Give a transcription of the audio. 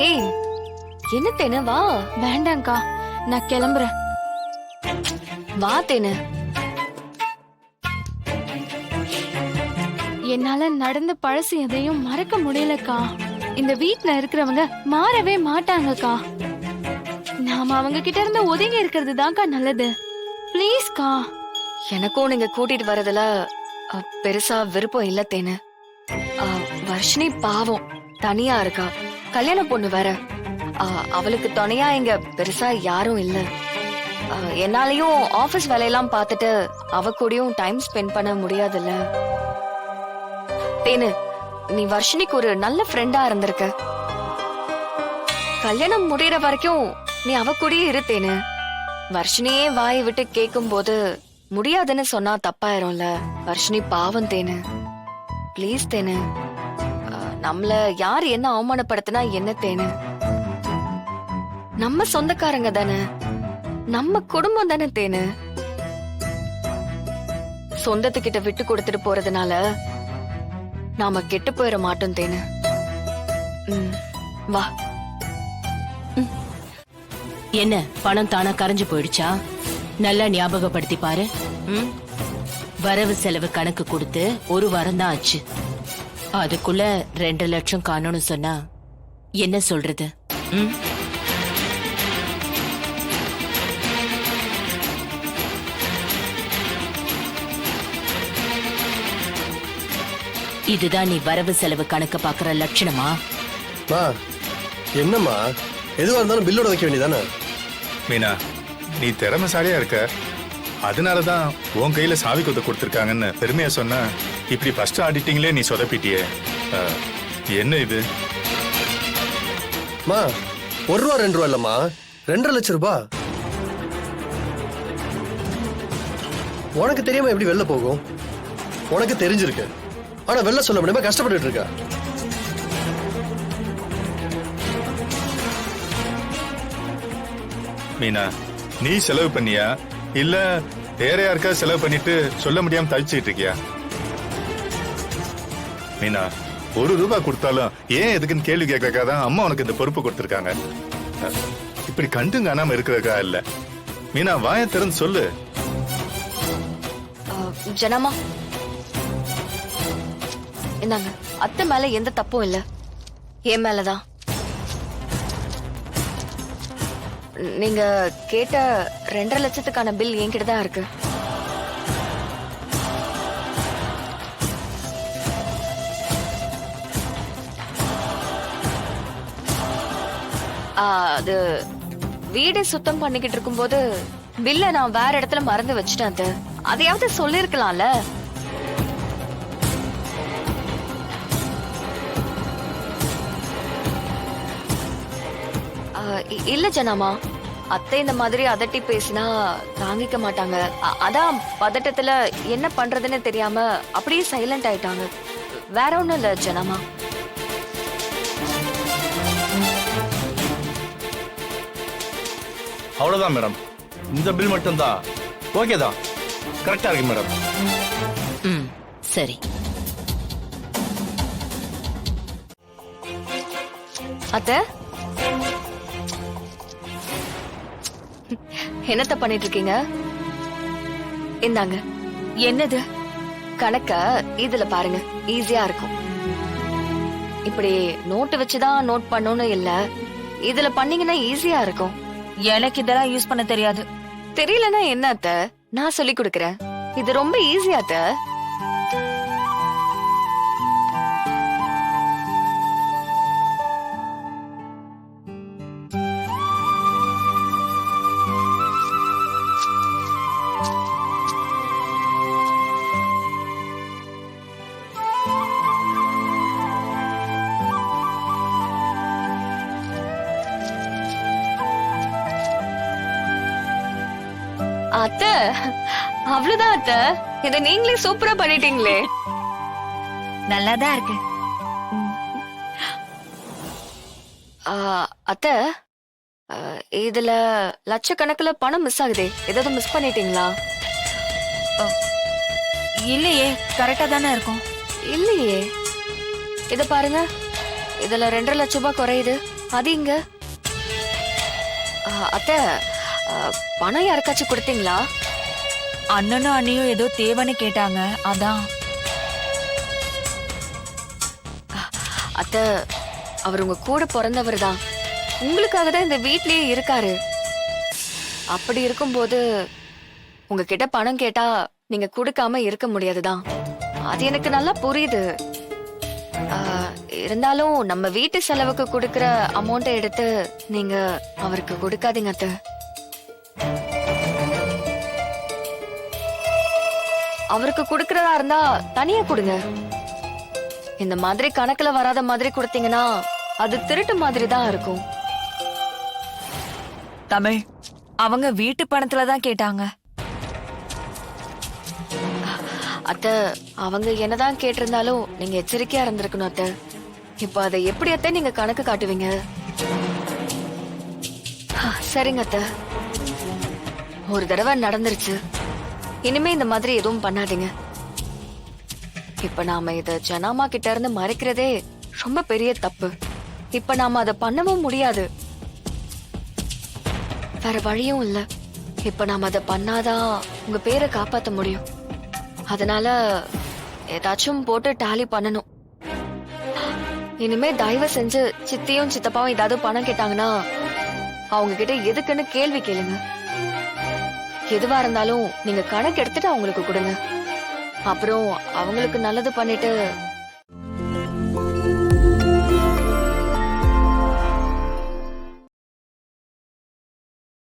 ஏய், என்ன தேனு, வா. வேண்டாம்க்கா, நான் கிளம்புறேன். வா தேனு. என்னால நடந்த பழசு எதையும் மறக்க முடியலக்கா. இந்த வீட்ல இருக்கிறவங்க மாறவே மாட்டாங்கக்கா. நாம அவங்க கிட்ட இருந்து ஒதுங்கி இருக்கிறது தான்க்கா நல்லது. ப்ளீஸ்க்கா. எனக்கும் நீங்க கூட்டிட்டு வரதுல பெருசா விருப்பம் இல்ல தேனு. வர்ஷினி பாவம் தனியா இருக்கா. கல்யாண பொண்ணு வேற. அவளுக்கு துணையா இங்க பெருசா யாரும் இல்ல. என்னாலயும் ஆபீஸ் வேலையெல்லாம் பார்த்துட்டு அவ கூடயும் டைம் ஸ்பெண்ட் பண்ண முடியாதுல்ல. தேனு, நீ வர்ஷினிக்கு ஒரு நல்ல ஃப்ரெண்டா இருந்திருக்க. கல்யாணம் முடியற வரைக்கும் நீ அவ கூடயே இரு தேனு. வர்ஷினியே வாயை விட்டு கேட்கும் போது முடியாதுன்னு சொன்னா தப்பாயிரும்ல. வர்ஷினி பாவம் தேனு. ப்ளீஸ் தேனு. நம்மள யார் என்ன அவமானப்படுத்தினா என்ன தேனு? நம்ம சொந்தக்காரங்க தானே, நம்ம குடும்பம் தானே தேனு. சொந்தத்துக்கிட்ட விட்டு கொடுத்துட்டு போறதுனால நாம கெட்டு போயிட மாட்டோம் தேனு. வா. என்ன பணம் தானா கரைஞ்சு போயிடுச்சா? நல்லா ஞாபகப்படுத்தி பாரு. வரவு செலவு கணக்கு கொடுத்து ஒரு வாரம் தான் ஆச்சு. அதுக்குள்ள 2 லட்சம் காணோம்னு சொன்னா என்ன சொல்றது? இதுதான் நீ வரவு செலவு கணக்கு பாக்குற லட்சணமா? என்னம்மா, எதுவா இருந்தாலும் பில்லோட வைக்க வேண்டியதானே? மீனா, நீ திறமைசாலியா இருக்க. அதனாலதான் உன் கையில சாவி கொத்த கொடுத்துருக்காங்கன்னு பெருமையா சொன்ன. இப்படி ஃபர்ஸ்ட் ஆடிட்டிங்லே நீ சொதப்பிட்டியே. என்ன இது? மா, 1 ரூபா 2 ரூபா இல்லம்மா, 2.5 லட்சம் ரூபாய். உனக்கு தெரியாம எப்படி வெளில போகும்? உனக்கு தெரிஞ்சிருக்கு, ஆனா வெளில சொல்ல முடியாம கஷ்டப்பட்டு இருக்க. மீனா, நீ செலவு பண்ணியா இல்ல வேற யாருக்கா செலவு பண்ணிட்டு சொல்ல முடியாம தவிச்சிட்டு இருக்கியா? மீனா, 1 ரூபாய் கொடுத்தாலும் ஏன் எதுக்குன்னு கேள்வி கேட்கறதுக்காக அம்மா உனக்கு இந்த பொறுப்பு கொடுத்திருக்காங்க. இப்படி கண்டு காணாம இருக்கிறதுக்கா இல்ல. மீனா, வாயை திறந்து சொல்லு. ஜனமா, இந்தாங்க. அத்தை மேல எந்த தப்பும் இல்ல, என் மேலதான். நீங்க கேட்ட 2.5 லட்சத்துக்கான பில் என்கிட்ட தான் இருக்கு. அது வீடு சுத்தம் பண்ணிக்கிட்டு இருக்கும்போது பில்ல நான் வேற இடத்துல மறந்து வச்சுட்டேன். அதையாவது சொல்லிருக்கலாம்ல. இல்ல ஜனாமா, அத்தை இந்த மாதிரி அதட்டி பேசினா தாங்கிக்க மாட்டாங்க. அதான் பதட்டத்துல என்ன பண்றதுன்னு தெரியாம அப்படியே சைலண்ட் ஆயிட்டாங்க. வேற ஒண்ணும் இல்ல ஜனாமா. அவ்வளவுதான் மேடம். இந்த பில் மட்டும் தான் ஓகே தான், கரெக்டா இருக்கு மேடம். சரி. அத்தை, என்னத்த பண்ணிட்டு இருக்கீங்க? இந்தாங்க. என்னது? கணக்க இதுல பாருங்க, ஈஸியா இருக்கும். இப்படி நோட்டு வச்சுதான் நோட் பண்ணணும் இல்ல, இதுல பண்ணீங்கன்னா ஈஸியா இருக்கும். எனக்கு இதெல்லாம் யூஸ் பண்ண தெரியாது. தெரியலன்னா என்ன அத்தை, நான் சொல்லி கொடுக்கறேன். இது ரொம்ப ஈஸியா அத்தை. அத்தை, அவ்வளவுதான் அத்தை. இத நீங்களே சூப்பரா பண்ணிட்டீங்களே. நல்லாதான் இருக்கு. அத்தை, இதுல லட்சக்கணக்குல பணம் மிஸ் ஆகுதே, ஏதாவது மிஸ் பண்ணிட்டீங்களா? இல்லையே, கரெக்டா தானே இருக்கும். இல்லையே, இத பாருங்க. இதுல 2.5 லட்சம் ரூபாய் குறையுது. அது இங்க அத்தை, பணம் யாருக்காச்சும் கொடுத்தீங்களா? அண்ணனும் அண்ணியும் ஏதோ தேவைன்னு கேட்டாங்க, அதான். அத்தை, அவர் உங்க கூட பிறந்தவர் தான். உங்களுக்காக தான் இந்த வீட்லயே இருக்காரு. அப்படி இருக்கும்போது உங்ககிட்ட பணம் கேட்டா நீங்க கொடுக்காம இருக்க முடியாதுதான். அது எனக்கு நல்லா புரியுது. இருந்தாலும் நம்ம வீட்டு செலவுக்கு கொடுக்கிற அமௌண்ட்டை எடுத்து நீங்க அவருக்கு கொடுக்காதீங்க அத்தை. அவருக்கு கொடுக்கறதா இருந்தா தனியா கொடுங்க. இந்த மாதிரி கணக்குல வராத மாதிரி கொடுத்தீங்கன்னா அது திருட்டு மாதிரி தான் இருக்கும். தமிழ், அவங்க வீட்டு பணத்துல தான் கேட்டாங்க. அத்தை, அவங்க என்னதான் கேட்டிருந்தாலும் நீங்க எச்சரிக்கையா இருந்திருக்கணும் அத்தை. இப்ப அதை எப்படி அத்தை நீங்க கணக்கு காட்டுவீங்க? சரிங்க அத்தை, ஒரு தடவை நடந்துருச்சு. இனிமே இந்த மாதிரி எதுவும் பண்ணாதீங்க. இப்ப நாம இத ஜனாமா கிட்ட இருந்து மறைக்கிறதே ரொம்ப பெரிய தப்பு. இப்ப நாம அதை பண்ணவும் முடியாது. வேற வழியும் இல்ல. இப்ப நாம அதை பண்ணாதான் உங்க பேரை காப்பாத்த முடியும். அதனால ஏதாச்சும் போட்டு டாலி பண்ணணும். இனிமே தயவு செஞ்சு சித்தியும் சித்தப்பாவும் ஏதாவது பணம் கேட்டாங்கன்னா அவங்க கிட்ட எதுக்குன்னு கேள்வி கேளுங்க. எதுவா இருந்தாலும் நீங்க கணக்கு எடுத்துட்டு அவங்களுக்கு கொடுங்க. அப்புறம் அவங்களுக்கு நல்லது பண்ணிட்டு